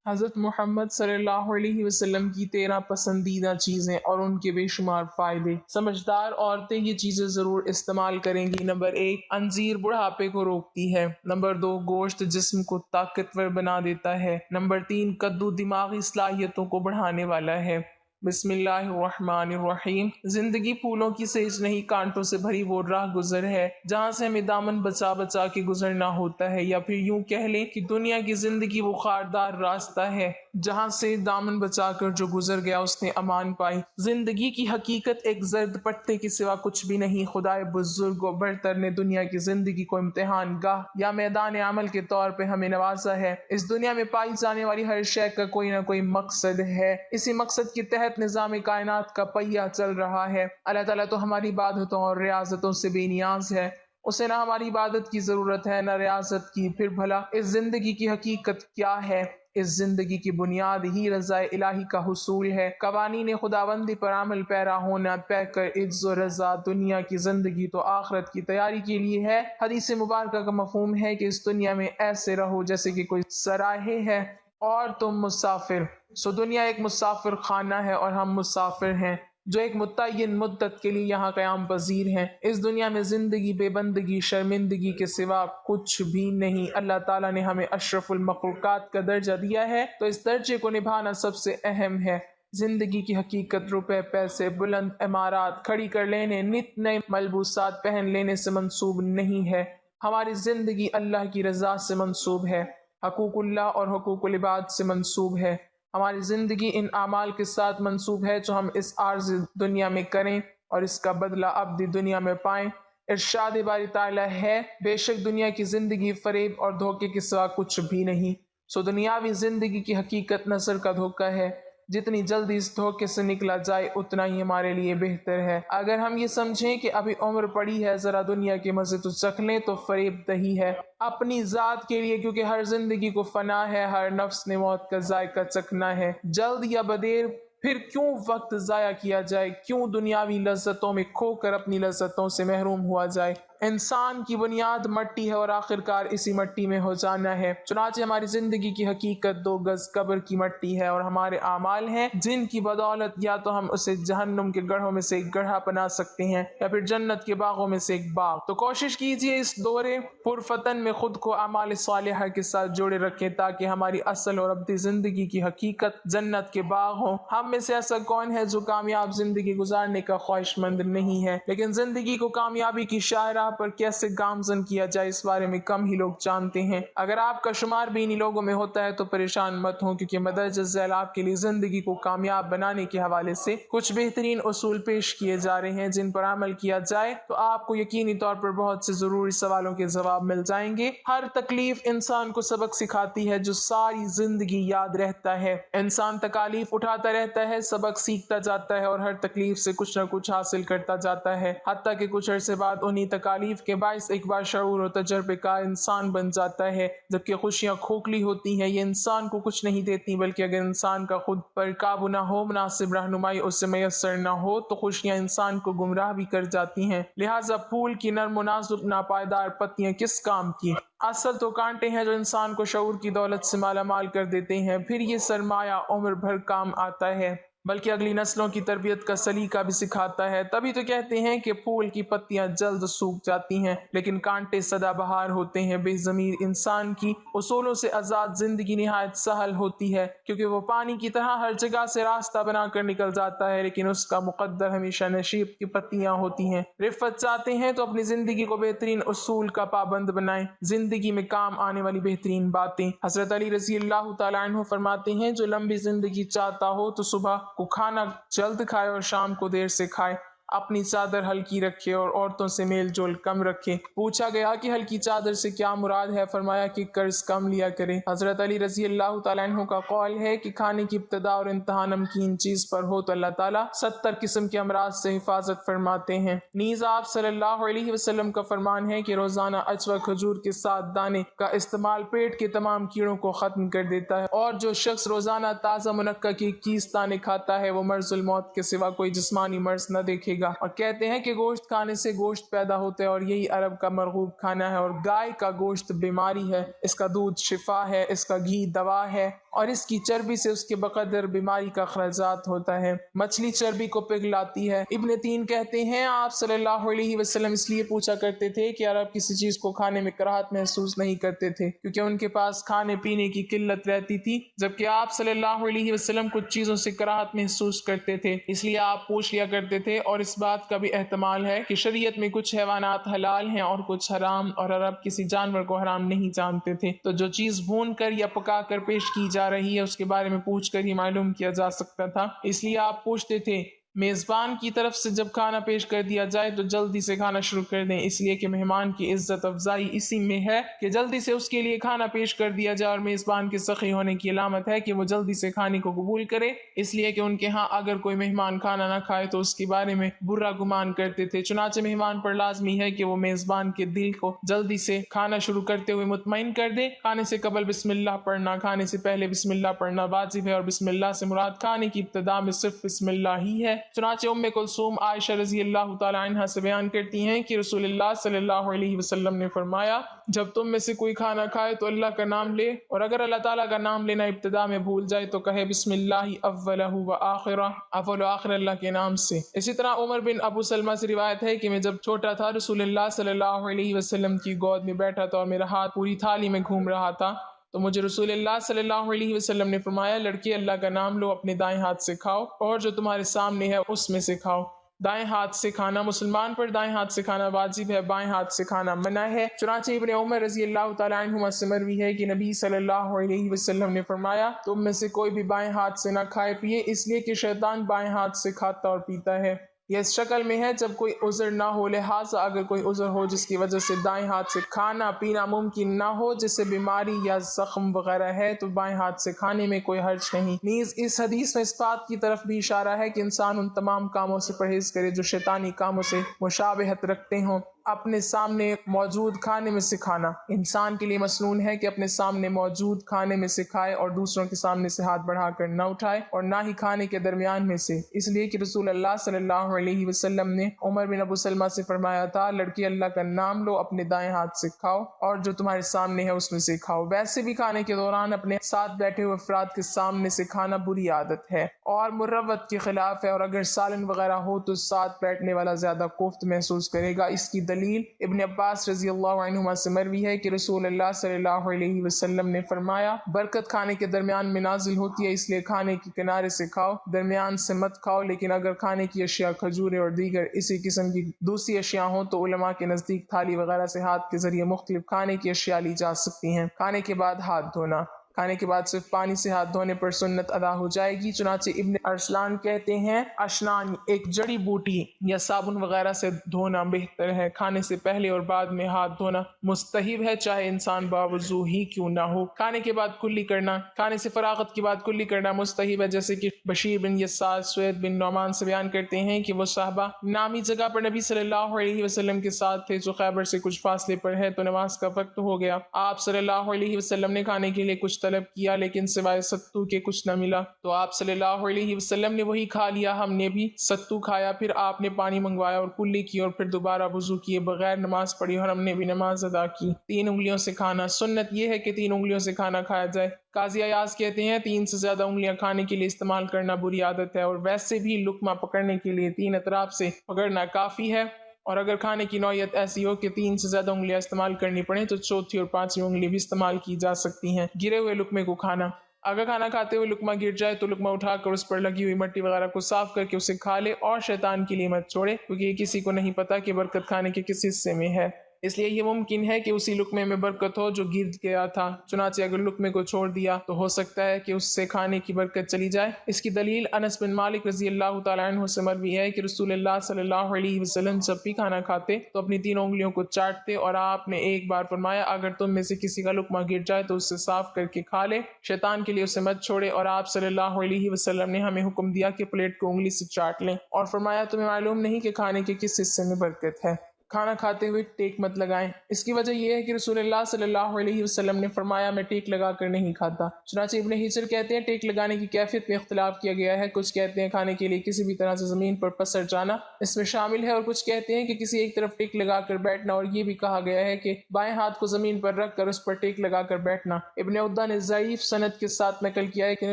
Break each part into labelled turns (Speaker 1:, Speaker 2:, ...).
Speaker 1: حضرت محمد صلی اللہ علیہ وسلم کی 13 پسندیدہ چیزیں اور ان کے بے شمار فائدے۔ سمجھدار عورتیں یہ چیزیں ضرور استعمال کریں گی۔ نمبر 1، انجیر بڑھاپے کو روکتی ہے۔ نمبر 2، گوشت جسم کو طاقتور بنا دیتا ہے۔ نمبر 3، کدو دماغی صلاحیتوں کو بڑھانے والا ہے۔ بسم اللہ الرحمن الرحیم۔ زندگی پھولوں کی سیج نہیں، کانٹوں سے بھری وہ راہ گزر ہے جہاں سے ہمیں دامن بچا بچا کے گزرنا ہوتا ہے، یا پھر یوں کہہ لیں کہ دنیا کی زندگی وہ خاردار راستہ ہے جہاں سے دامن بچا کر جو گزر گیا اس نے امان پائی۔ زندگی کی حقیقت ایک زرد پٹے کے سوا کچھ بھی نہیں۔ خدائے بزرگ و برتر نے دنیا کی زندگی کو امتحان گاہ یا میدان عمل کے طور پہ ہمیں نوازا ہے۔ اس دنیا میں پائی جانے والی ہر شے کا کوئی نہ کوئی مقصد ہے۔ اسی مقصد کے تحت نظام کائنات کا پہیہ چل رہا ہے۔ اللہ تعالیٰ تو ہماری عبادتوں اور ریاضتوں سے بے نیاز ہے۔ اسے نہ ہماری عبادت کی ضرورت ہے نہ ریاضت کی۔ پھر بھلا اس زندگی کی حقیقت کیا ہے؟ اس زندگی کی بنیاد ہی رضا الہی کا حصول ہے۔ قوانین خداوندی پر عمل پیرا ہونا، پہ کر عز و رضا۔ دنیا کی زندگی تو آخرت کی تیاری کے لیے ہے۔ حدیث مبارکہ کا مفہوم ہے کہ اس دنیا میں ایسے رہو جیسے کہ کوئی سراہے ہے اور تم مسافر۔ سو دنیا ایک مسافر خانہ ہے اور ہم مسافر ہیں جو ایک متعین مدت کے لیے یہاں قیام پذیر ہیں۔ اس دنیا میں زندگی بے بندگی شرمندگی کے سوا کچھ بھی نہیں۔ اللہ تعالیٰ نے ہمیں اشرف المخلوقات کا درجہ دیا ہے تو اس درجے کو نبھانا سب سے اہم ہے۔ زندگی کی حقیقت روپے پیسے بلند عمارات کھڑی کر لینے نت نئے ملبوسات پہن لینے سے منسوب نہیں ہے۔ ہماری زندگی اللہ کی رضا سے منسوب ہے، حقوق اللہ اور حقوق العباد سے منسوب ہے۔ ہماری زندگی ان اعمال کے ساتھ منسوب ہے جو ہم اس عارضی دنیا میں کریں اور اس کا بدلہ ابدی دنیا میں پائیں۔ ارشاد باری تعالیٰ ہے، بے شک دنیا کی زندگی فریب اور دھوکے کے سوا کچھ بھی نہیں۔ سو دنیاوی زندگی کی حقیقت نظر کا دھوکہ ہے۔ جتنی جلدی اس دھوکے سے نکلا جائے اتنا ہی ہمارے لیے بہتر ہے۔ اگر ہم یہ سمجھیں کہ ابھی عمر پڑی ہے ذرا دنیا کے مزے تو چکھ لیں تو فریب دہی ہے اپنی ذات کے لیے، کیونکہ ہر زندگی کو فنا ہے، ہر نفس نے موت کا ذائقہ چکھنا ہے۔ جلد یا بدیر پھر کیوں وقت ضائع کیا جائے، کیوں دنیاوی لذتوں میں کھو کر اپنی لذتوں سے محروم ہوا جائے۔ انسان کی بنیاد مٹی ہے اور آخرکار اسی مٹی میں ہو جانا ہے۔ چنانچہ ہماری زندگی کی حقیقت 2 گز قبر کی مٹی ہے اور ہمارے اعمال ہیں جن کی بدولت یا تو ہم اسے جہنم کے گڑھوں میں سے ایک گڑھا بنا سکتے ہیں یا پھر جنت کے باغوں میں سے ایک باغ۔ تو کوشش کیجئے اس دورے پرفتن میں خود کو اعمال صالحہ کے ساتھ جوڑے رکھیں تاکہ ہماری اصل اور ابدی زندگی کی حقیقت جنت کے باغ ہوں۔ ہم میں سے ایسا کون ہے جو کامیاب زندگی گزارنے کا خواہش مند نہیں ہے، لیکن زندگی کو کامیابی کی شاہراہ پر کیسے گامزن کیا جائے اس بارے میں کم ہی لوگ جانتے ہیں۔ اگر آپ کا شمار بھی انہی لوگوں میں ہوتا ہے تو پریشان مت ہوں، کیونکہ مدرجہ ذیل آپ کے لیے زندگی کو کامیاب بنانے کے حوالے سے کچھ بہترین اصول پیش کیے جا رہے ہیں جن پر عمل کیا جائے تو آپ کو یقینی طور پر بہت سے ضروری سوالوں کے جواب مل جائیں گے۔ ہر تکلیف انسان کو سبق سکھاتی ہے جو ساری زندگی یاد رہتا ہے۔ انسان تکالیف اٹھاتا رہتا ہے، سبق سیکھتا جاتا ہے اور ہر تکلیف سے کچھ نہ کچھ حاصل کرتا جاتا ہے، حتیٰ کہ کچھ عرصے بعد انہی تکالیف کے باعث ایک بار شعور و تجربے کا انسان بن جاتا ہے۔ جبکہ خوشیاں کھوکھلی ہوتی ہیں، یہ انسان کو کچھ نہیں دیتی، بلکہ اگر انسان کا خود پر قابو نہ ہو، مناسب رہنمائی اس سے میسر نہ ہو تو خوشیاں انسان کو گمراہ بھی کر جاتی ہیں۔ لہٰذا پھول کی نرم و نازک ناپائیدار پتیاں کس کام کی؟ اصل تو کانٹے ہیں جو انسان کو شعور کی دولت سے مالا مال کر دیتے ہیں، پھر یہ سرمایہ عمر بھر کام آتا ہے، بلکہ اگلی نسلوں کی تربیت کا سلیقہ بھی سکھاتا ہے۔ تبھی تو کہتے ہیں کہ پھول کی پتیاں جلد سوکھ جاتی ہیں لیکن کانٹے سدا بہار ہوتے ہیں۔ بے ضمیر انسان کی اصولوں سے آزاد زندگی نہایت سہل ہوتی ہے، کیونکہ وہ پانی کی طرح ہر جگہ سے راستہ بنا کر نکل جاتا ہے، لیکن اس کا مقدر ہمیشہ نشیب کی پتیاں ہوتی ہیں۔ رفت چاہتے ہیں تو اپنی زندگی کو بہترین اصول کا پابند بنائیں، زندگی میں کام آنے والی بہترین باتیں۔ حضرت علی رضی اللہ تعالیٰ عنہ فرماتے ہیں، جو لمبی زندگی چاہتا ہو تو صبح کو کھانا جلد کھائے اور شام کو دیر سے کھائے، اپنی چادر ہلکی رکھے اور عورتوں سے میل جول کم رکھے۔ پوچھا گیا کہ ہلکی چادر سے کیا مراد ہے؟ فرمایا کہ قرض کم لیا کرے۔ حضرت علی رضی اللہ تعالیٰ عنہ کا قول ہے کہ کھانے کی ابتدا اور انتہا نمکین چیز پر ہو تو اللہ تعالیٰ 70 قسم کے امراض سے حفاظت فرماتے ہیں۔ نیز آپ صلی اللہ علیہ وسلم کا فرمان ہے کہ روزانہ اجوا کھجور کے 7 دانے کا استعمال پیٹ کے تمام کیڑوں کو ختم کر دیتا ہے، اور جو شخص روزانہ تازہ منقع کی 21 دانے کھاتا ہے وہ مرض الموت کے سوا کوئی جسمانی مرض نہ دیکھے رکھے گا۔ اور کہتے ہیں کہ گوشت کھانے سے گوشت پیدا ہوتا ہے اور یہی عرب کا مرغوب کھانا ہے، اور گائے کا گوشت بیماری ہے، اس کا دودھ شفا ہے، اس کا گھی دوا ہے، اور اس کی چربی سے اس کے بقدر بیماری کا اخراجات ہوتا ہے۔ مچھلی چربی کو پگھلاتی ہے۔ ابن تین کہتے ہیں آپ صلی اللہ علیہ وسلم اس لیے پوچھا کرتے تھے کہ عرب کسی چیز کو کھانے میں کراہت محسوس نہیں کرتے تھے کیونکہ ان کے پاس کھانے پینے کی قلت رہتی تھی، جبکہ آپ صلی اللہ علیہ وسلم کچھ چیزوں سے کراہت محسوس کرتے تھے، اس لیے آپ پوچھ لیا کرتے تھے۔ اور اس بات کا بھی احتمال ہے کہ شریعت میں کچھ حیوانات حلال ہیں اور کچھ حرام، اور عرب کسی جانور کو حرام نہیں جانتے تھے، تو جو چیز بھون کر یا پکا کر پیش کی جا رہی ہے اس کے بارے میں پوچھ کر ہی معلوم کیا جا سکتا تھا، اس لیے آپ پوچھتے تھے۔ میزبان کی طرف سے جب کھانا پیش کر دیا جائے تو جلدی سے کھانا شروع کر دیں، اس لیے کہ مہمان کی عزت افزائی اسی میں ہے کہ جلدی سے اس کے لیے کھانا پیش کر دیا جائے، اور میزبان کے سخی ہونے کی علامت ہے کہ وہ جلدی سے کھانے کو قبول کرے، اس لیے کہ ان کے ہاں اگر کوئی مہمان کھانا نہ کھائے تو اس کے بارے میں برا گمان کرتے تھے۔ چنانچہ مہمان پر لازمی ہے کہ وہ میزبان کے دل کو جلدی سے کھانا شروع کرتے ہوئے مطمئن کر دے۔ کھانے سے قبل بسم اللہ پڑھنا، کھانے سے پہلے بسم اللہ پڑھنا واجب ہے، اور بسم اللہ سے مراد کھانے کی ابتدا میں صرف بسم اللہ ہی ہے۔ چنانچہ ام کلثوم عائشہ رضی اللہ تعالی عنہا سے بیان کرتی ہیں کہ رسول اللہ صلی اللہ علیہ وسلم نے فرمایا، جب تم میں سے کوئی کھانا کھائے تو اللہ کا نام لے، اور اگر اللہ تعالیٰ کا نام لینا ابتدا میں بھول جائے تو کہے بسم اللہ اولہ و آخرہ، اول و آخر اللہ کے نام سے۔ اسی طرح عمر بن ابو سلمہ سے روایت ہے کہ میں جب چھوٹا تھا رسول اللہ صلی اللہ علیہ وسلم کی گود میں بیٹھا تھا اور میرا ہاتھ پوری تھالی میں گھوم رہا تھا، تو مجھے رسول اللہ صلی اللہ علیہ وسلم نے فرمایا، لڑکی اللہ کا نام لو، اپنے دائیں ہاتھ سے کھاؤ اور جو تمہارے سامنے ہے اس میں سے کھاؤ۔ دائیں ہاتھ سے کھانا، مسلمان پر دائیں ہاتھ سے کھانا واجب ہے، بائیں ہاتھ سے کھانا منع ہے۔ چنانچہ ابن عمر رضی اللہ تعالیٰ عنہما سے مروی ہے کہ نبی صلی اللہ علیہ وسلم نے فرمایا، تم میں سے کوئی بھی بائیں ہاتھ سے نہ کھائے پیے، اس لیے کہ شیطان بائیں ہاتھ سے کھاتا اور پیتا ہے۔ یہ اس شکل میں ہے جب کوئی عذر نہ ہو، لہٰذا اگر کوئی عذر ہو جس کی وجہ سے دائیں ہاتھ سے کھانا پینا ممکن نہ ہو، جیسے بیماری یا زخم وغیرہ ہے، تو بائیں ہاتھ سے کھانے میں کوئی حرج نہیں۔ نیز اس حدیث میں اس بات کی طرف بھی اشارہ ہے کہ انسان ان تمام کاموں سے پرہیز کرے جو شیطانی کاموں سے مشابہت رکھتے ہوں۔ اپنے سامنے موجود کھانے میں سے کھانا، انسان کے لیے مسنون ہے کہ اپنے سامنے موجود کھانے میں سے کھائے اور دوسروں کے سامنے سے ہاتھ بڑھا کر نہ اٹھائے، اور نہ ہی کھانے کے درمیان میں سے، اس لیے کہ رسول اللہ صلی اللہ علیہ وسلم نے عمر بن ابو سلمہ سے فرمایا تھا، لڑکی اللہ کا نام لو، اپنے دائیں ہاتھ سے کھاؤ اور جو تمہارے سامنے ہے اس میں سے کھاؤ۔ ویسے بھی کھانے کے دوران اپنے ساتھ بیٹھے ہوئے افراد کے سامنے سے کھانا بری عادت ہے اور مروت کے خلاف ہے، اور اگر سالن وغیرہ ہو تو ساتھ بیٹھنے والا زیادہ کوفت محسوس کرے گا۔ اس کی دلیل ابن عباس رضی اللہ عنہما سے مروی ہے کہ رسول اللہ صلی اللہ علیہ وسلم نے فرمایا، برکت کھانے کے درمیان میں نازل ہوتی ہے، اس لیے کھانے کے کنارے سے کھاؤ، درمیان سے مت کھاؤ۔ لیکن اگر کھانے کی اشیاء کھجوریں اور دیگر اسی قسم کی دوسری اشیاء ہوں تو علماء کے نزدیک تھالی وغیرہ سے ہاتھ کے ذریعے مختلف کھانے کی اشیاء لی جا سکتی ہیں۔ کھانے کے بعد ہاتھ دھونا، کھانے کے بعد صرف پانی سے ہاتھ دھونے پر سنت ادا ہو جائے گی۔ چنانچہ ابن ارسلان کہتے ہیں، اشنان ایک جڑی بوٹی یا صابن وغیرہ سے دھونا بہتر ہے۔ کھانے سے پہلے اور بعد میں ہاتھ دھونا مستحب ہے، چاہے انسان باوضو ہی کیوں نہ ہو۔ کھانے کے بعد کلی کرنا، کھانے سے فراغت کے بعد کلی کرنا مستحب ہے، جیسے کہ بشیر بن یسار سوید بن نعمان سے بیان کرتے ہیں کہ وہ صحابہ نامی جگہ پر نبی صلی اللہ علیہ وسلم کے ساتھ تھے جو خیبر سے کچھ فاصلے پر ہے، تو نماز کا وقت ہو گیا۔ آپ صلی اللہ علیہ وسلم نے کھانے کے لیے کچھ طلب کیا لیکن سوائے ستو کے کچھ نہ ملا، تو آپ صلی اللہ علیہ وسلم نے وہی کھا لیا۔ ہم نے بھی ستو کھایا، پھر آپ نے پانی منگوایا اور کلی کی، اور پھر دوبارہ وضو کیے بغیر نماز پڑھی اور ہم نے بھی نماز ادا کی۔ 3 انگلیوں سے کھانا، سنت یہ ہے کہ 3 انگلیوں سے کھانا کھایا جائے۔ قاضی ایاز کہتے ہیں 3 سے زیادہ انگلیاں کھانے کے لیے استعمال کرنا بری عادت ہے، اور ویسے بھی لقمہ پکڑنے کے لیے 3 اطراف سے پکڑنا کافی ہے، اور اگر کھانے کی نوعیت ایسی ہو کہ 3 سے زیادہ انگلیاں استعمال کرنی پڑیں تو چوتھی اور 5ویں انگلی بھی استعمال کی جا سکتی ہیں۔ گرے ہوئے لقمے کو کھانا، اگر کھانا کھاتے ہوئے لقمہ گر جائے تو لقمہ اٹھا کر اس پر لگی ہوئی مٹی وغیرہ کو صاف کر کے اسے کھا لے، اور شیطان کے لیے مت چھوڑے، کیونکہ یہ کسی کو نہیں پتا کہ برکت کھانے کے کس حصے میں ہے، اس لیے یہ ممکن ہے کہ اسی لقمے میں برکت ہو جو گر گیا تھا۔ چنانچہ اگر لقمے کو چھوڑ دیا تو ہو سکتا ہے کہ اس سے کھانے کی برکت چلی جائے۔ اس کی دلیل انس بن مالک رضی اللہ تعالیٰ عنہ سے مروی ہے کہ رسول اللہ صلی اللہ علیہ وسلم جب بھی کھانا کھاتے تو اپنی 3 انگلیوں کو چاٹتے، اور آپ نے ایک بار فرمایا، اگر تم میں سے کسی کا لقمہ گر جائے تو اسے صاف کر کے کھا لے، شیطان کے لیے اسے مت چھوڑے۔ اور آپ صلی اللہ علیہ وسلم نے ہمیں حکم دیا کہ پلیٹ کو انگلی سے چاٹ لیں، اور فرمایا، تمہیں معلوم نہیں کہ کھانے کے کس حصے میں برکت ہے۔ کھانا کھاتے ہوئے ٹیک مت لگائیں۔ اس کی وجہ یہ ہے کہ رسول اللہ صلی اللہ علیہ وسلم نے فرمایا میں ٹیک لگا کر نہیں کھاتا۔ چنانچہ ابن حجر کہتے ہیں ٹیک لگانے کی کیفیت میں اختلاف کیا گیا ہے، کچھ کہتے ہیں کھانے کے لیے کسی بھی طرح سے زمین پر پسر جانا اس میں شامل ہے، اور کچھ کہتے ہیں کہ کسی ایک طرف ٹیک لگا کر بیٹھنا، اور یہ بھی کہا گیا ہے کہ بائیں ہاتھ کو زمین پر رکھ کر اس پر ٹیک لگا کر بیٹھنا۔ ابن عدہ نے ضعیف سند کے ساتھ نقل کیا ہے کہ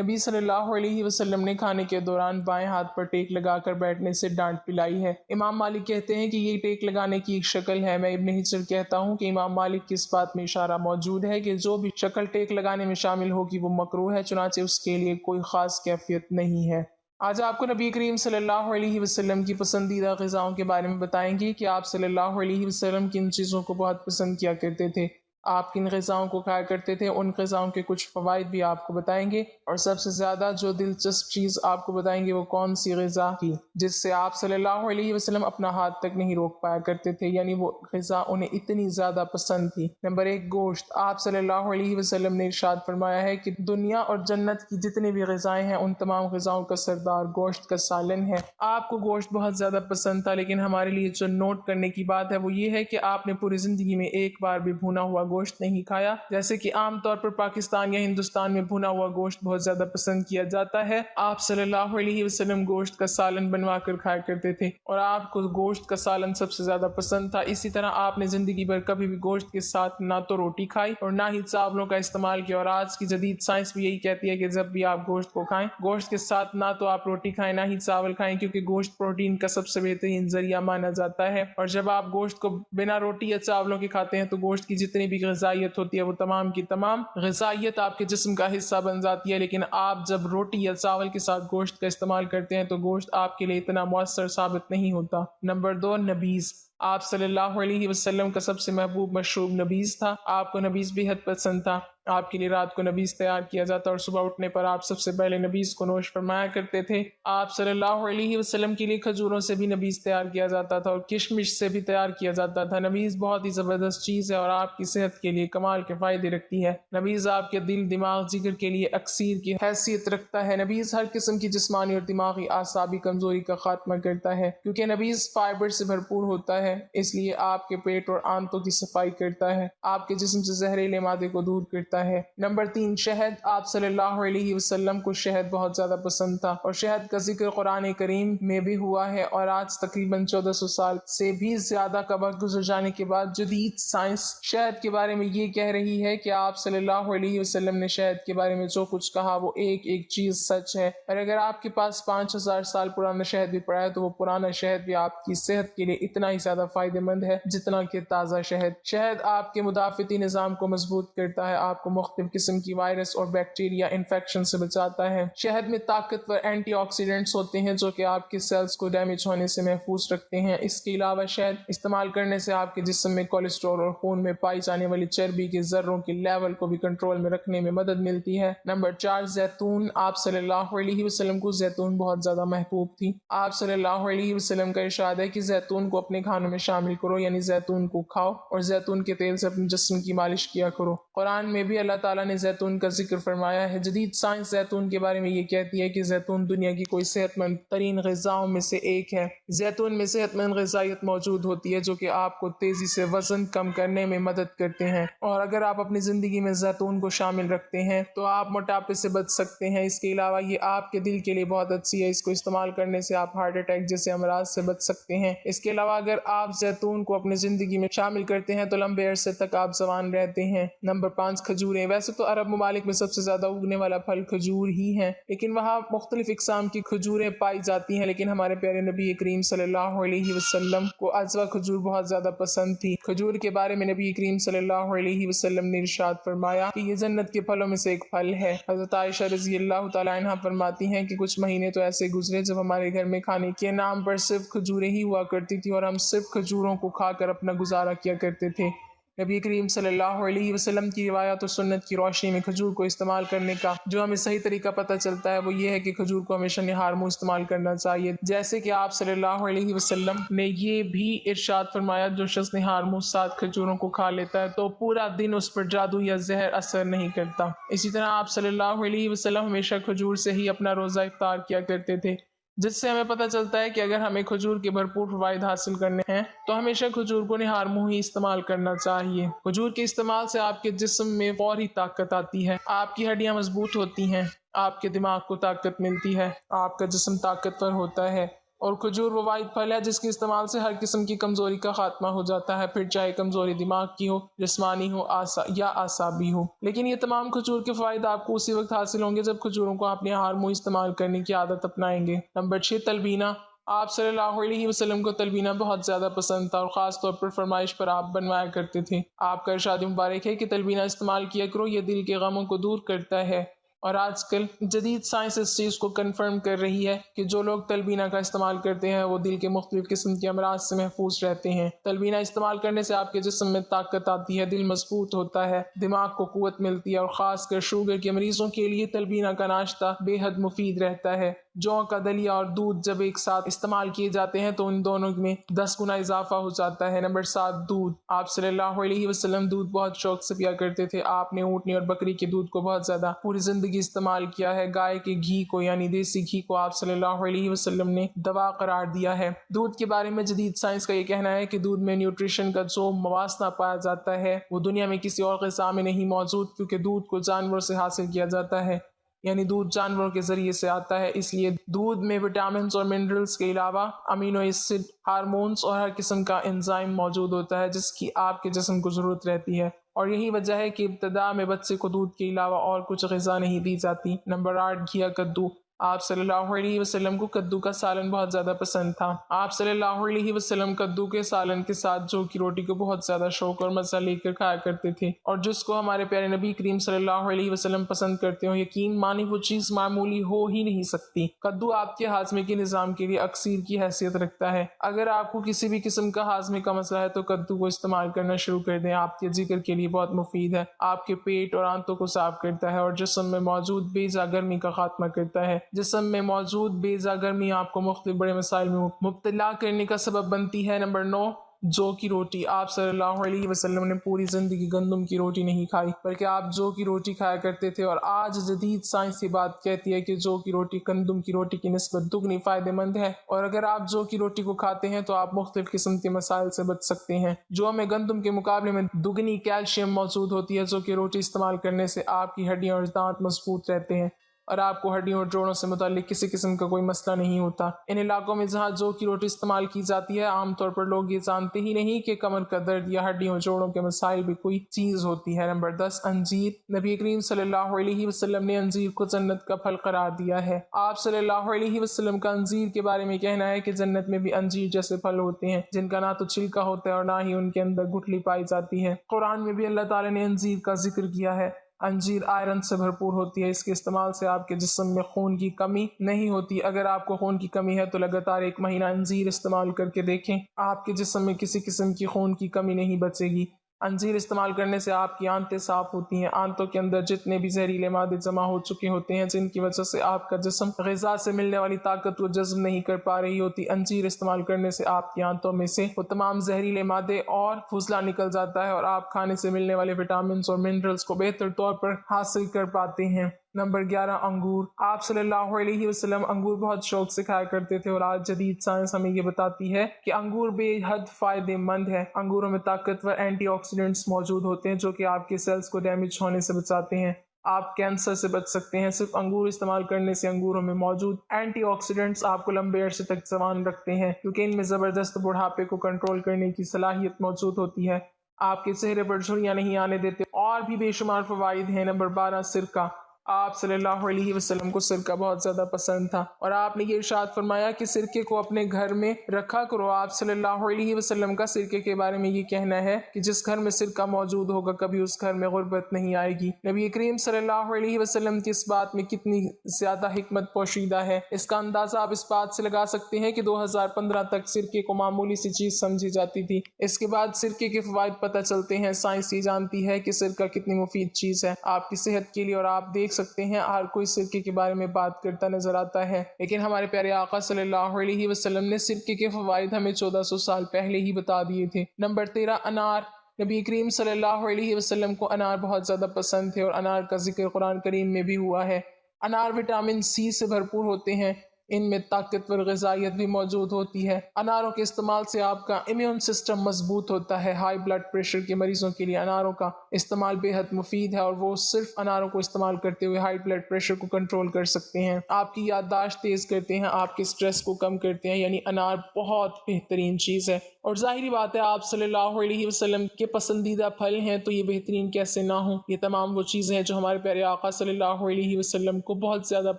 Speaker 1: نبی صلی اللہ علیہ وسلم نے کھانے کے دوران بائیں ہاتھ پر ٹیک لگا کر بیٹھنے سے ڈانٹ پلائی ہے۔ امام مالک کہتے ہیں کہ یہ ٹیک لگانے کی ایک شکل ہے۔ میں ابن حجر کہتا ہوں کہ امام مالک کی اس بات میں اشارہ موجود ہے کہ جو بھی شکل ٹیک لگانے میں شامل ہوگی وہ مکروہ ہے، چنانچہ اس کے لیے کوئی خاص کیفیت نہیں ہے۔ آج آپ کو نبی کریم صلی اللہ علیہ وسلم کی پسندیدہ غذاؤں کے بارے میں بتائیں گے کہ آپ صلی اللہ علیہ وسلم کن چیزوں کو بہت پسند کیا کرتے تھے، آپ کن غذاؤں کو کھایا کرتے تھے، ان غذاؤں کے کچھ فوائد بھی آپ کو بتائیں گے، اور سب سے زیادہ جو دلچسپ چیز آپ کو بتائیں گے وہ کون سی غذا کی جس سے آپ صلی اللہ علیہ وسلم اپنا ہاتھ تک نہیں روک پایا کرتے تھے، یعنی وہ غذا انہیں اتنی زیادہ پسند تھی۔ نمبر 1، گوشت۔ آپ صلی اللہ علیہ وسلم نے ارشاد فرمایا ہے کہ دنیا اور جنت کی جتنی بھی غذائیں ہیں ان تمام غذاؤں کا سردار گوشت کا سالن ہے۔ آپ کو گوشت بہت زیادہ پسند تھا، لیکن ہمارے لیے جو نوٹ کرنے کی بات ہے وہ یہ ہے کہ آپ نے پوری زندگی میں ایک بار بھی بھونا ہوا گوشت نہیں کھایا، جیسے کہ عام طور پر پاکستان یا ہندوستان میں بھونا ہوا گوشت بہت زیادہ پسند کیا جاتا ہے۔ آپ صلی اللہ علیہ وسلم گوشت کا سالن بنوا کر کھایا کرتے تھے، اور آپ کو گوشت کا سالن سب سے زیادہ پسند تھا۔ اسی طرح آپ نے زندگی بھر کبھی بھی گوشت کے ساتھ نہ تو روٹی کھائی اور نہ ہی چاولوں کا استعمال کیا، اور آج کی جدید سائنس بھی یہی کہتی ہے کہ جب بھی آپ گوشت کو کھائیں، گوشت کے ساتھ نہ تو آپ روٹی کھائیں نہ ہی چاول کھائیں، کیونکہ گوشت پروٹین کا سب سے بہترین ذریعہ مانا جاتا ہے، اور جب آپ گوشت کو بنا روٹی یا چاولوں کے کھاتے ہیں تو گوشت کی جتنی بھی غذائیت ہوتی ہے وہ تمام کی تمام غذائیت آپ کے جسم کا حصہ بن جاتی ہے۔ لیکن آپ جب روٹی یا چاول کے ساتھ گوشت کا استعمال کرتے ہیں تو گوشت آپ کے لیے اتنا مؤثر ثابت نہیں ہوتا۔ نمبر 2، نبیذ۔ آپ صلی اللہ علیہ وسلم کا سب سے محبوب مشروب نبیذ تھا۔ آپ کو نبیذ بے حد پسند تھا۔ آپ کے لیے رات کو نبیذ تیار کیا جاتا اور صبح اٹھنے پر آپ سب سے پہلے نبیذ کو نوش فرمایا کرتے تھے۔ آپ صلی اللہ علیہ وسلم کے لیے کھجوروں سے بھی نبیذ تیار کیا جاتا تھا اور کشمش سے بھی تیار کیا جاتا تھا۔ نبیذ بہت ہی زبردست چیز ہے اور آپ کی صحت کے لیے کمال کے فائدے رکھتی ہے۔ نبیذ آپ کے دل، دماغ، جگر کے لیے اکسیر کی حیثیت رکھتا ہے۔ نبیذ ہر قسم کی جسمانی اور دماغی اعصابی کمزوری کا خاتمہ کرتا ہے، کیونکہ نبیذ فائبر سے بھرپور ہوتا ہے، اس لیے آپ کے پیٹ اور آنتوں کی صفائی کرتا ہے، آپ کے جسم سے زہریلے مادے کو دور کرتا ہے۔ نمبر 3، شہد۔ آپ صلی اللہ علیہ وسلم کو شہد بہت زیادہ پسند تھا، اور شہد کا ذکر قرآن کریم میں بھی ہوا ہے، اور آج تقریباً 1400 سال سے بھی زیادہ کا وقت گزر جانے کے بعد جدید سائنس شہد کے بارے میں یہ کہہ رہی ہے کہ آپ صلی اللہ علیہ وسلم نے شہد کے بارے میں جو کچھ کہا وہ ایک ایک چیز سچ ہے، اور اگر آپ کے پاس 5000 سال پرانا شہد بھی پڑا ہے تو وہ پرانا شہد بھی آپ کی صحت کے لیے اتنا ہی زیادہ فائدہ مند ہے جتنا کہ تازہ شہد۔ شہد آپ کے مدافعتی نظام کو مضبوط کرتا ہے، آپ کو مختلف قسم کی وائرس اور بیکٹیریا انفیکشن سے بچاتا ہے۔ شہد میں طاقتور اینٹی آکسیڈنٹس ہوتے ہیں جو کہ آپ کے سیلز کو ڈیمیج ہونے سے محفوظ رکھتے ہیں۔ اس کے علاوہ شہد استعمال کرنے سے آپ کے جسم میں کولیسٹرول اور خون میں پائی جانے والی چربی کے ذروں کے لیول کو بھی کنٹرول میں رکھنے میں مدد ملتی ہے۔ نمبر 4، زیتون۔ آپ صلی اللہ علیہ وسلم کو زیتون بہت زیادہ محبوب تھی۔ آپ صلی اللہ علیہ وسلم کا ارشاد ہے کہ زیتون کو اپنے کھانوں میں شامل کرو، یعنی زیتون کو کھاؤ اور زیتون کے تیل سے اپنے جسم کی مالش کیا کرو۔ قرآن میں بھی اللہ تعالیٰ نے زیتون کا ذکر فرمایا ہے۔ جدید سائنس زیتون کے بارے میں یہ کہتی ہے کہ زیتون دنیا کی کوئی صحت مند ترین غذاؤں میں سے ایک ہے۔ زیتون میں صحت مند غذائیت موجود ہوتی ہے جو کہ آپ کو تیزی سے وزن کم کرنے میں مدد کرتے ہیں، اور اگر آپ اپنی زندگی میں زیتون کو شامل رکھتے ہیں تو آپ موٹاپے سے بچ سکتے ہیں۔ اس کے علاوہ یہ آپ کے دل کے لیے بہت اچھی ہے، اس کو استعمال کرنے سے آپ ہارٹ اٹیک جیسے امراض سے بچ سکتے ہیں۔ اس کے علاوہ اگر آپ زیتون کو اپنی زندگی میں شامل کرتے ہیں تو لمبے عرصے تک آپ جوان رہتے ہیں۔ نمبر 5، کھجوریں۔ ویسے تو عرب ممالک میں سب سے زیادہ اگنے والا پھل کھجور ہی ہے، لیکن وہاں مختلف اقسام کی کھجوریں پائی جاتی ہیں، لیکن ہمارے پیارے نبی کریم صلی اللہ علیہ وسلم کو اجوا کھجور بہت زیادہ پسند تھی۔ کھجور کے بارے میں نبی کریم صلی اللہ علیہ وسلم نے ارشاد فرمایا کہ یہ جنت کے پھلوں میں سے ایک پھل ہے۔ حضرت عائشہ رضی اللہ تعالیٰ عنہا فرماتی ہیں کہ کچھ مہینے تو ایسے گزرے جب ہمارے گھر میں کھانے کے نام پر صرف کھجوریں ہی ہوا کرتی تھی اور ہم صرف کھجوروں کو کھا کر اپنا گزارا کیا کرتے تھے۔ نبی کریم صلی اللہ علیہ وسلم کی روایات و سنت کی روشنی میں کھجور کو استعمال کرنے کا جو ہمیں صحیح طریقہ پتہ چلتا ہے وہ یہ ہے کہ کھجور کو ہمیشہ نہار منہ استعمال کرنا چاہیے، جیسے کہ آپ صلی اللہ علیہ وسلم نے یہ بھی ارشاد فرمایا جو شخص نہار منہ 7 کھجوروں کو کھا لیتا ہے تو پورا دن اس پر جادو یا زہر اثر نہیں کرتا۔ اسی طرح آپ صلی اللہ علیہ وسلم ہمیشہ کھجور سے ہی اپنا روزہ افطار کیا کرتے تھے۔ جس سے ہمیں پتہ چلتا ہے کہ اگر ہمیں کھجور کے بھرپور فوائد حاصل کرنے ہیں تو ہمیشہ کھجور کو نہار منہ ہی استعمال کرنا چاہیے۔ کھجور کے استعمال سے آپ کے جسم میں فوری طاقت آتی ہے، آپ کی ہڈیاں مضبوط ہوتی ہیں، آپ کے دماغ کو طاقت ملتی ہے، آپ کا جسم طاقتور ہوتا ہے۔ اور کھجور وہ واحد پھل ہے جس کے استعمال سے ہر قسم کی کمزوری کا خاتمہ ہو جاتا ہے، پھر چاہے کمزوری دماغ کی ہو، جسمانی ہو یا اعصابی ہو۔ لیکن یہ تمام کھجور کے فوائد آپ کو اسی وقت حاصل ہوں گے جب کھجوروں کو آپ نہار منہ استعمال کرنے کی عادت اپنائیں گے۔ نمبر 6، تلبینہ۔ آپ صلی اللہ علیہ وسلم کو تلبینہ بہت زیادہ پسند تھا اور خاص طور پر فرمائش پر آپ بنوایا کرتے تھے۔ آپ کا ارشاد مبارک ہے کہ تلبینہ استعمال کیا کرو، یہ دل کے غموں کو دور کرتا ہے۔ اور آج کل جدید سائنس اس چیز کو کنفرم کر رہی ہے کہ جو لوگ تلبینہ کا استعمال کرتے ہیں وہ دل کے مختلف قسم کے امراض سے محفوظ رہتے ہیں۔ تلبینہ استعمال کرنے سے آپ کے جسم میں طاقت آتی ہے، دل مضبوط ہوتا ہے، دماغ کو قوت ملتی ہے، اور خاص کر شوگر کے مریضوں کے لیے تلبینہ کا ناشتہ بے حد مفید رہتا ہے۔ جو کا دلیا اور دودھ جب ایک ساتھ استعمال کیے جاتے ہیں تو ان دونوں میں 10 گنا اضافہ ہو جاتا ہے۔ نمبر 7، دودھ۔ آپ صلی اللہ علیہ وسلم دودھ بہت شوق سے پیا کرتے تھے۔ آپ نے اونٹنی اور بکری کے دودھ کو بہت زیادہ پوری زندگی استعمال کیا ہے۔ گائے کے گھی کو یعنی دیسی گھی کو آپ صلی اللہ علیہ وسلم نے دوا قرار دیا ہے۔ دودھ کے بارے میں جدید سائنس کا یہ کہنا ہے کہ دودھ میں نیوٹریشن کا جو موازنہ پایا جاتا ہے وہ دنیا میں کسی اور غذا میں نہیں موجود، کیونکہ دودھ کو جانور سے حاصل کیا جاتا ہے، یعنی دودھ جانوروں کے ذریعے سے آتا ہے۔ اس لیے دودھ میں وٹامنز اور منرلز کے علاوہ امینو ایسڈ، ہارمونز اور ہر قسم کا انزائم موجود ہوتا ہے جس کی آپ کے جسم کو ضرورت رہتی ہے، اور یہی وجہ ہے کہ ابتدا میں بچے کو دودھ کے علاوہ اور کچھ غذا نہیں دی جاتی۔ نمبر 8، گھیا کدو۔ آپ صلی اللہ علیہ وسلم کو کدو کا سالن بہت زیادہ پسند تھا۔ آپ صلی اللہ علیہ وسلم کدو کے سالن کے ساتھ جو کی روٹی کو بہت زیادہ شوق اور مزہ لے کر کھایا کرتے تھے، اور جس کو ہمارے پیارے نبی کریم صلی اللہ علیہ وسلم پسند کرتے ہوں، یقین مانی وہ چیز معمولی ہو ہی نہیں سکتی۔ کدو آپ کے ہاضمے کے نظام کے لیے اکسیر کی حیثیت رکھتا ہے۔ اگر آپ کو کسی بھی قسم کا ہاضمے کا مسئلہ ہے تو کدو کو استعمال کرنا شروع کر دیں، آپ کے جگر کے لیے بہت مفید ہے، آپ کے پیٹ اور آنتوں کو صاف کرتا ہے اور جسم میں موجود بیضا گرمی کا خاتمہ کرتا ہے۔ جسم میں موجود بیضا گرمی آپ کو مختلف بڑے مسائل میں مبتلا کرنے کا سبب بنتی ہے۔ نمبر 9، جو کی روٹی۔ آپ صلی اللہ علیہ وسلم نے پوری زندگی گندم کی روٹی نہیں کھائی، بلکہ آپ جو کی روٹی کھایا کرتے تھے، اور آج جدید سائنس یہ بات کہتی ہے کہ جو کی روٹی گندم کی روٹی کی نسبت دگنی فائدہ مند ہے، اور اگر آپ جو کی روٹی کو کھاتے ہیں تو آپ مختلف قسم کے مسائل سے بچ سکتے ہیں۔ جو میں گندم کے مقابلے میں دگنی کیلشیم موجود ہوتی ہے۔ جو کی روٹی استعمال کرنے سے آپ کی ہڈیاں اور دانت مضبوط رہتے ہیں اور آپ کو ہڈیوں اور جوڑوں سے متعلق کسی قسم کا کوئی مسئلہ نہیں ہوتا۔ ان علاقوں میں جہاں جو کی روٹی استعمال کی جاتی ہے، عام طور پر لوگ یہ جانتے ہی نہیں کہ کمر کا درد یا ہڈیوں اور جوڑوں کے مسائل بھی کوئی چیز ہوتی ہے۔ نمبر 10، انجیر۔ نبی کریم صلی اللہ علیہ وسلم نے انجیر کو جنت کا پھل قرار دیا ہے۔ آپ صلی اللہ علیہ وسلم کا انجیر کے بارے میں کہنا ہے کہ جنت میں بھی انجیر جیسے پھل ہوتے ہیں جن کا نہ تو چھلکا ہوتا ہے اور نہ ہی ان کے اندر گٹھلی پائی جاتی ہے۔ قرآن میں بھی اللہ تعالی نے انجیر کا ذکر کیا ہے۔ انجیر آئرن سے بھرپور ہوتی ہے، اس کے استعمال سے آپ کے جسم میں خون کی کمی نہیں ہوتی۔ اگر آپ کو خون کی کمی ہے تو لگاتار 1 مہینہ انجیر استعمال کر کے دیکھیں، آپ کے جسم میں کسی قسم کی خون کی کمی نہیں بچے گی۔ انجیر استعمال کرنے سے آپ کی آنتیں صاف ہوتی ہیں، آنتوں کے اندر جتنے بھی زہریلے مادے جمع ہو چکے ہوتے ہیں جن کی وجہ سے آپ کا جسم غذا سے ملنے والی طاقت کو جذب نہیں کر پا رہی ہوتی، انجیر استعمال کرنے سے آپ کی آنتوں میں سے وہ تمام زہریلے مادے اور فضلہ نکل جاتا ہے اور آپ کھانے سے ملنے والے وٹامنز اور منرلز کو بہتر طور پر حاصل کر پاتے ہیں۔ نمبر 11، انگور۔ آپ صلی اللہ علیہ وسلم انگور بہت شوق سے کھایا کرتے تھے، اور آج جدید سائنس ہمیں یہ بتاتی ہے کہ انگور بے حد فائدہ مند ہے۔ انگوروں میں طاقتور اینٹی آکسیڈنٹس موجود ہوتے ہیں جو کہ آپ کے سیلز کو ڈیمیج ہونے سے بچاتے ہیں، آپ کینسر سے بچ سکتے ہیں۔ صرف انگور استعمال کرنے سے انگوروں میں موجود اینٹی آکسیڈنٹس آپ کو لمبے عرصے تک جوان رکھتے ہیں، کیونکہ ان میں زبردست بڑھاپے کو کنٹرول کرنے کی صلاحیت موجود ہوتی ہے، آپ کے چہرے پر جھریاں نہیں آنے دیتے، اور بھی بے شمار فوائد ہیں۔ نمبر 12، سرکہ۔ آپ صلی اللہ علیہ وسلم کو سرکہ بہت زیادہ پسند تھا، اور آپ نے یہ ارشاد فرمایا کہ سرکے کو اپنے گھر میں رکھا کرو۔ آپ صلی اللہ علیہ وسلم کا سرکے کے بارے میں یہ کہنا ہے کہ جس گھر میں سرکہ موجود ہوگا کبھی اس گھر میں غربت نہیں آئے گی۔ نبی کریم صلی اللہ علیہ وسلم کی اس بات میں کتنی زیادہ حکمت پوشیدہ ہے، اس کا اندازہ آپ اس بات سے لگا سکتے ہیں کہ 2015 تک سرکے کو معمولی سی چیز سمجھی جاتی تھی۔ اس کے بعد سرکے کے فوائد پتہ چلتے ہیں، سائنس یہ جانتی ہے کہ سرکہ کتنی مفید چیز ہے آپ کی صحت کے لیے، اور آپ دیکھ سکتے ہیں ہر کوئی سرکے کے بارے میں بات کرتا نظر آتا ہے، لیکن ہمارے پیارے آقا صلی اللہ علیہ وسلم نے سرکے کے فوائد ہمیں 1400 سال پہلے ہی بتا دیے تھے۔ نمبر 13، انار۔ نبی کریم صلی اللہ علیہ وسلم کو انار بہت زیادہ پسند تھے، اور انار کا ذکر قرآن کریم میں بھی ہوا ہے۔ انار وٹامن سی سے بھرپور ہوتے ہیں، ان میں طاقتور غذائیت بھی موجود ہوتی ہے۔ اناروں کے استعمال سے آپ کا امیون سسٹم مضبوط ہوتا ہے۔ ہائی بلڈ پریشر کے مریضوں کے لیے اناروں کا استعمال بے حد مفید ہے اور وہ صرف اناروں کو استعمال کرتے ہوئے ہائی بلڈ پریشر کو کنٹرول کر سکتے ہیں، آپ کی یادداشت تیز کرتے ہیں، آپ کے سٹریس کو کم کرتے ہیں، یعنی انار بہت بہترین چیز ہے۔ اور ظاہری بات ہے آپ صلی اللہ علیہ وسلم کے پسندیدہ پھل ہیں تو یہ بہترین کیسے نہ ہوں۔ یہ تمام وہ چیزیں ہیں جو ہمارے پیارے آقا صلی اللہ علیہ وسلم کو بہت زیادہ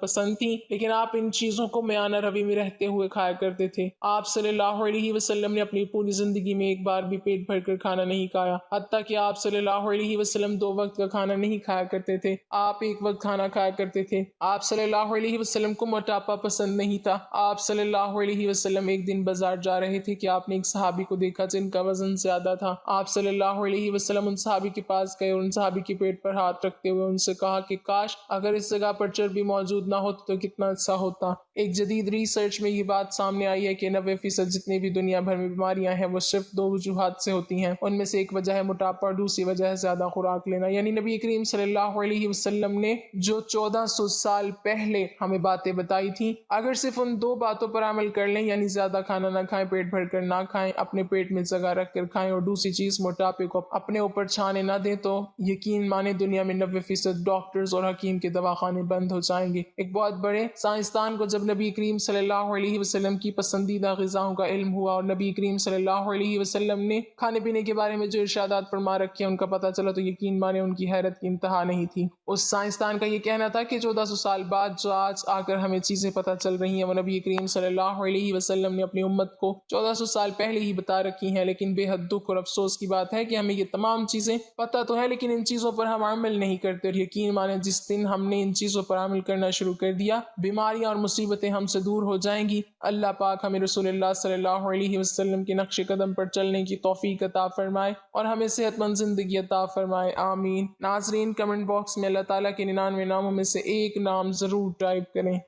Speaker 1: پسند تھیں، لیکن آپ ان چیزوں کو میانہ روی میں رہتے ہوئے کھایا کرتے تھے۔ آپ صلی اللہ علیہ وسلم نے اپنی پوری زندگی میں ایک بار بھی پیٹ بھر کر کھانا نہیں کھایا، حتیٰ کہ آپ صلی اللہ علیہ وسلم 2 وقت کا کھانا نہیں کھایا کرتے تھے، آپ ایک وقت کھانا کھایا کرتے تھے۔ آپ صلی اللہ علیہ وسلم کو موٹاپا پسند نہیں تھا۔ آپ صلی اللہ علیہ وسلم ایک دن بازار جا رہے تھے کہ آپ نے ایک صحابی کو دیکھا جن کا وزن زیادہ تھا۔ آپ صلی اللہ علیہ وسلم ان صحابی کے پاس گئے اور ان صحابی کے پیٹ پر ہاتھ رکھتے ہوئے ان سے کہا کہ کاش اگر اس جگہ پر چربی موجود نہ ہوتی تو کتنا اچھا ہوتا۔ ایک جدید ریسرچ میں یہ بات سامنے آئی ہے کہ 90% جتنی بھی دنیا بھر میں بیماریاں ہیں وہ صرف 2 وجوہات سے ہوتی ہیں، ان میں سے ایک وجہ ہے موٹاپا اور دوسری وجہ ہے زیادہ خوراک لینا۔ یعنی نبی کریم صلی اللہ علیہ وسلم نے جو 1400 سال پہلے ہمیں باتیں بتائی تھیں، اگر صرف ان 2 باتوں پر عمل کر لیں، یعنی زیادہ کھانا نہ کھائیں، پیٹ بھر کر نہ کھائیں، اپنے پیٹ میں جگہ رکھ کر کھائیں، اور دوسری چیز موٹاپے کو اپنے اوپر چھانے نہ دیں، تو یقین مانیں دنیا میں 90% ڈاکٹرز اور حکیم کے دواخانے بند ہو جائیں گے۔ ایک بہت بڑے سائنسدان کو جب نبی کریم صلی اللہ علیہ وسلم کی پسندیدہ غذاؤں کا علم ہوا اور نبی کریم صلی اللہ علیہ وسلم نے کھانے پینے کے بارے میں جو ارشادات فرما رکھے ان کا پتہ چلا تو یقین مانے ان کی حیرت کی انتہا نہیں تھی۔ اس سائنسدان کا یہ کہنا تھا کہ 1400 سال بعد جو آج آ کر ہمیں چیزیں پتہ چل رہی ہیں وہ نبی کریم صلی اللہ علیہ وسلم نے اپنی امت کو 1400 سال پہلے ہی بتا رکھی ہیں، لیکن بے حد دکھ اور افسوس کی بات ہے کہ ہمیں یہ تمام چیزیں پتہ تو ہے لیکن ان چیزوں پر ہم عمل نہیں کرتے، اور یقین مانے جس دن ہم نے ان چیزوں پر عمل کرنا شروع کر دیا بیماریاں اور مصیبتیں ہم سے دور ہو جائیں گی۔ اللہ پاک ہمیں رسول اللہ صلی اللہ علیہ وسلم کے نقش قدم پر چلنے کی توفیق عطا فرمائے اور ہمیں صحت مند زندگی عطا فرمائے، آمین۔ ناظرین کمنٹ باکس میں اللہ تعالیٰ کے 99 ناموں میں سے ایک نام ضرور ٹائپ کریں۔